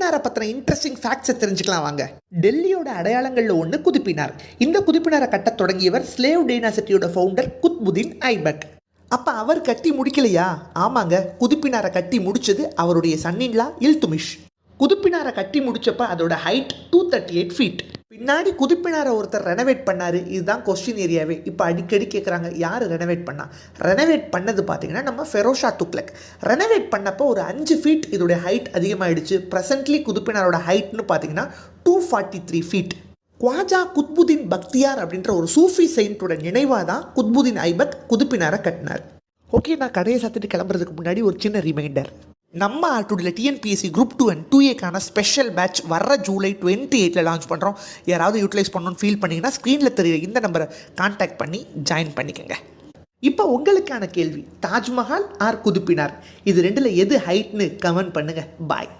குதுப்பினாரை பற்றின இன்ட்ரெஸ்டிங் ஃபேக்ட்ஸை தெரிஞ்சுக்கலாம் வாங்க. டெல்லியோட அடையாளங்களில் ஒன்று குதுப்பினார். இந்த குதுப்பினாரை கட்டத் தொடங்கியவர் ஸ்லேவ் டைனாசிட்டியோட ஃபவுண்டர் குத்புதீன் ஐபக். அப்போ அவர் கட்டி முடிக்கலையா? ஆமாங்க, குதுப்பினாரை கட்டி முடிச்சது அவருடைய சன்னின்லா இல்துமிஷ். குதுப்பினாரை கட்டி முடிச்சப்ப அதோட ஹைட் 238 ஃபீட். பின்னாடி குதுப்பினாரை ஒருத்தர் ரெனோவேட் பண்ணார். இதுதான் கொஸ்டின் ஏரியாவே. இப்போ அடிக்கடி கேட்குறாங்க, யார் ரெனோவேட் பண்ணா? ரெனோவேட் பண்ணது பார்த்தீங்கன்னா நம்ம ஃபெரோஷா துக்ளக். ரெனோவேட் பண்ணப்போ ஒரு 5 ஃபீட் இதோடைய ஹைட் அதிகமாகிடுச்சு. ப்ரெசென்ட்லி குதுப்பினாரோட ஹைட்னு பார்த்தீங்கன்னா 243 ஃபீட். குவாஜா குத்புதீன் பக்தியார் அப்படின்ற ஒரு சூஃபி செயின்ட்டோட நினைவாக தான் குத்புதீன் ஐபக் குதுப்பினாரை கட்டினார். ஓகே, நான் கடையை சாத்திட்டு கிளம்புறதுக்கு முன்னாடி ஒரு சின்ன ரிமைண்டர். நம்ம ஆர்டுடியில் டிஎன்பிஎஸ்சி குரூப் 2 அண்ட் 2Aக்கான ஸ்பெஷல் பேட்ச் வர்ற ஜூலை 28 லான்ச் பண்ணுறோம். யாராவது யூட்டிலைஸ் பண்ணணும்னு ஃபீல் பண்ணிங்கன்னா ஸ்க்ரீனில் தெரியுற இந்த நம்பரை கான்டாக்ட் பண்ணி ஜாயின் பண்ணிக்கோங்க. இப்போ உங்களுக்கான கேள்வி, தாஜ்மஹால் ஆர் குதுப்பினார், இது ரெண்டில் எது ஹைட்னு கமெண்ட் பண்ணுங்கள். பாய்.